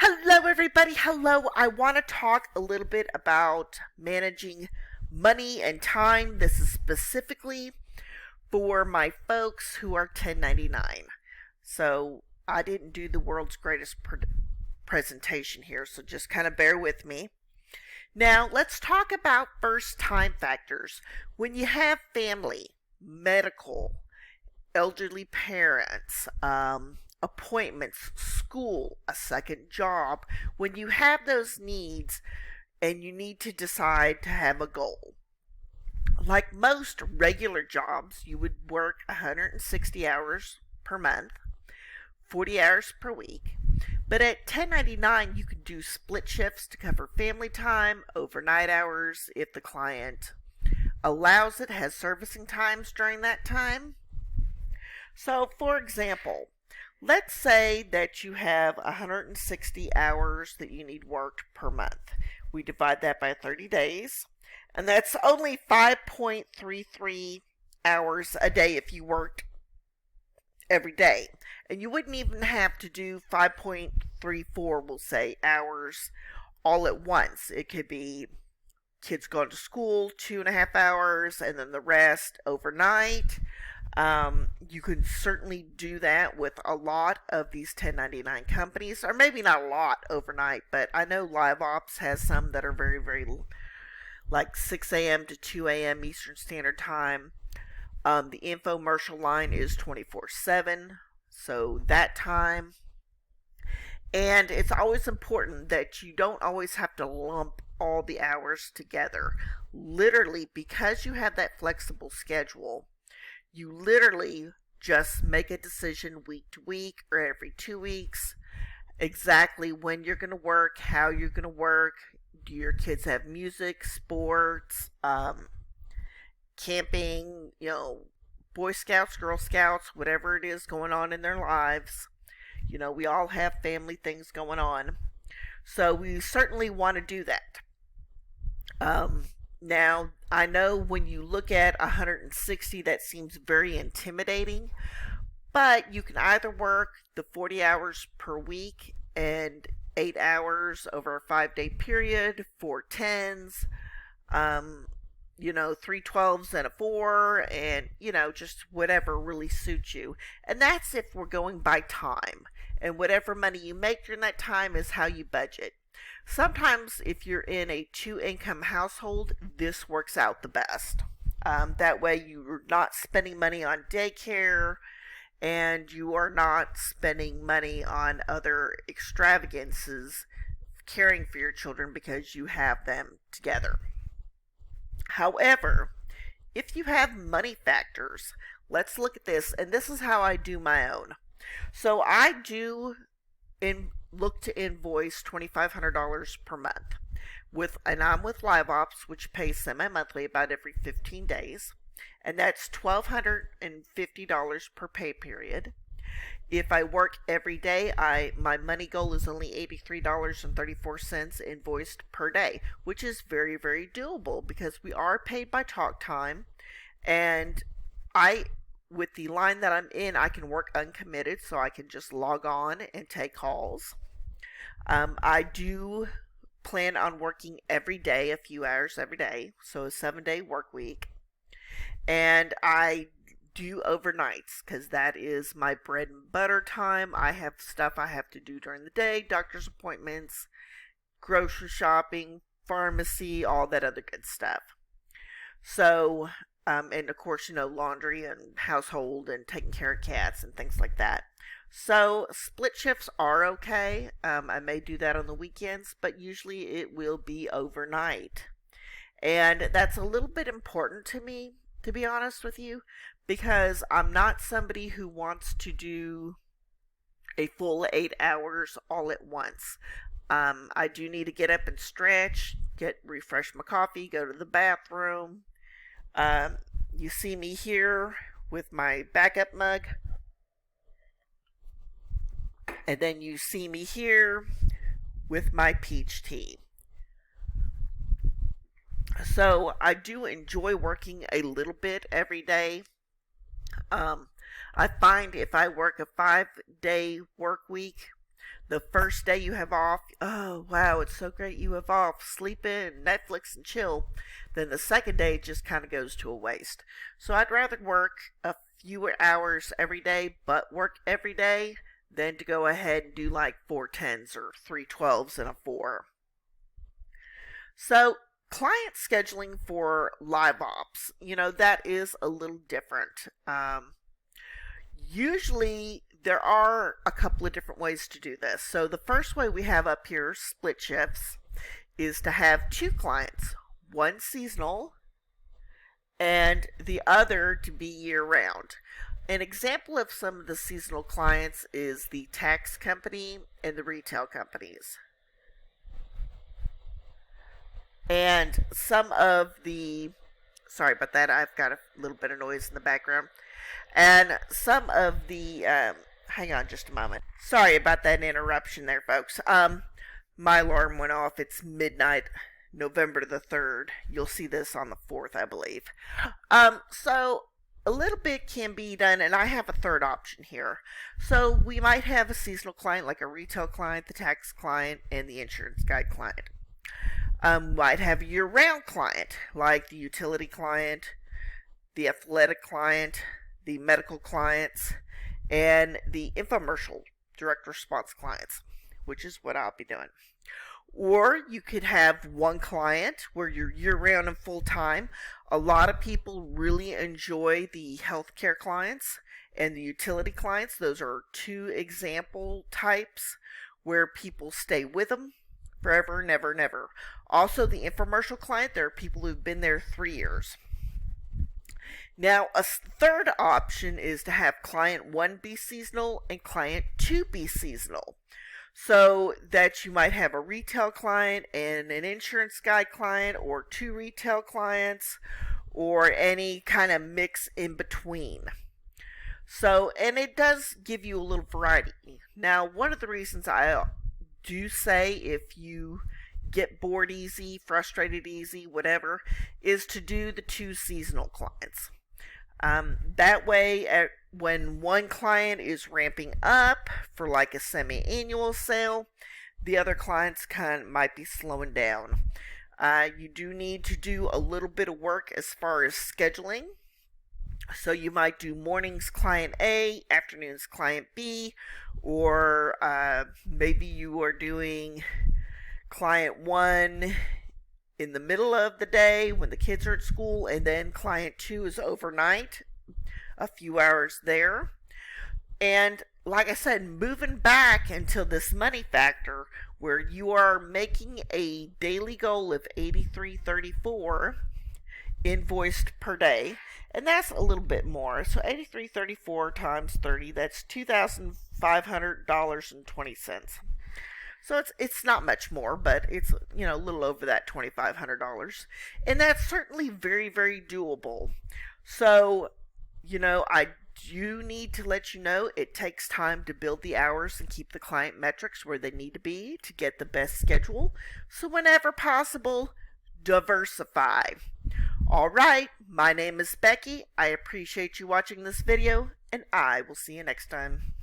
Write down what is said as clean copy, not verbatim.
Hello, everybody. Hello. I want to talk a little bit about managing money and time. This is specifically for my folks who are 1099. So I didn't do the world's greatest presentation here, so just kind of bear with me. Now, let's talk about first time factors. When you have family, medical, elderly parents, appointments, school, a second job, when you have those needs and you need to decide to have a goal. Like most regular jobs, you would work 160 hours per month, 40 hours per week. But at 1099, you can do split shifts to cover family time, overnight hours if the client allows it, has servicing times during that time. So, for example, let's say that you have 160 hours that you need worked per month. We divide that by 30 days, and that's only 5.33 hours a day if you worked every day. And you wouldn't even have to do 5.34, we'll say, hours all at once. It could be kids going to school, 2.5 hours, and then the rest overnight. You can certainly do that with a lot of these 1099 companies, or maybe not a lot overnight, but I know Liveops has some that are very, very like 6 a.m. to 2 a.m. Eastern Standard Time. The infomercial line is 24/7, so that time. And it's always important that you don't always have to lump all the hours together. Literally, because you have that flexible schedule, you literally just make a decision week to week or every 2 weeks exactly when you're going to work, how you're going to work. Do your kids have music, sports, camping, Boy Scouts, Girl Scouts, whatever it is going on in their lives. We all have family things going on. So we certainly want to do that. Now, I know when you look at 160, that seems very intimidating, but you can either work the 40 hours per week and 8 hours over a 5-day period, 4 10s, 3 12s and a 4, and, just whatever really suits you. And that's if we're going by time. And whatever money you make during that time is how you budget. Sometimes if you're in a 2-income household, this works out the best. That way you're not spending money on daycare and you are not spending money on other extravagances caring for your children because you have them together. However, if you have money factors, let's look at this, and this is how I do my own. So I do look to invoice $2,500 per month. And I'm with Liveops, which pays semi-monthly about every 15 days. And that's $1,250 per pay period. If I work every day, my money goal is only $83.34 invoiced per day, which is very, very doable because we are paid by talk time. And with the line that I'm in, I can work uncommitted, so I can just log on and take calls. I do plan on working every day, a few hours every day, so a 7-day work week. And I do overnights because that is my bread and butter time. I have stuff I have to do during the day, doctor's appointments, grocery shopping, pharmacy, all that other good stuff. So, and of course, laundry and household and taking care of cats and things like that. So split shifts are okay. I may do that on the weekends, but usually it will be overnight. And that's a little bit important to me, to be honest with you, because I'm not somebody who wants to do a full 8 hours all at once. I do need to get up and stretch, refresh my coffee, go to the bathroom. You see me here with my backup mug. And then you see me here with my peach tea. So I do enjoy working a little bit every day. I find if I work a 5-day work week, The first day you have off, oh wow, it's so great you have off, sleep in, Netflix and chill. Then the second day it just kind of goes to a waste. So I'd rather work a few hours every day, but work every day, than to go ahead and do like 4 10s or 3 12s and a 4. So client scheduling for Liveops, that is a little different. Usually there are a couple of different ways to do this. So the first way we have up here, split shifts, is to have 2 clients, one seasonal and the other to be year round. An example of some of the seasonal clients is the tax company and the retail companies. And some of the, sorry about that, I've got a little bit of noise in the background. And some of the, hang on just a moment. Sorry about that interruption there, folks. My alarm went off. It's midnight, November the 3rd. You'll see this on the 4th, I believe. So a little bit can be done, and I have a third option here. So we might have a seasonal client, like a retail client, the tax client, and the insurance guide client. Might have a year-round client, like the utility client, the athletic client, the medical clients, and the infomercial direct response clients, which is what I'll be doing. Or you could have one client where you're year-round and full-time. A lot of people really enjoy the healthcare clients and the utility clients. Those are 2 example types where people stay with them forever, never, never. Also, the infomercial client, there are people who've been there 3 years. Now, a third option is to have client 1 be seasonal and client 2 be seasonal. So that you might have a retail client and an insurance guide client, or 2 retail clients, or any kind of mix in between. So, and it does give you a little variety. Now, one of the reasons I do say, if you get bored easy, frustrated easy, whatever, is to do the 2 seasonal clients. That way, when one client is ramping up for like a semi-annual sale, the other clients might be slowing down. You do need to do a little bit of work as far as scheduling. So you might do mornings client A, afternoons client B, or maybe you are doing client 1 in the middle of the day when the kids are at school, and then client 2 is overnight, a few hours there. And like I said, moving back until this money factor where you are making a daily goal of $83.34 invoiced per day, and that's a little bit more. So $83.34 times 30, that's $2,500.20. So it's not much more, but it's a little over that $2,500, and that's certainly very, very doable. So I do need to let you know it takes time to build the hours and keep the client metrics where they need to be to get the best schedule. So whenever possible, diversify. All right, my name is Becky. I appreciate you watching this video, and I will see you next time.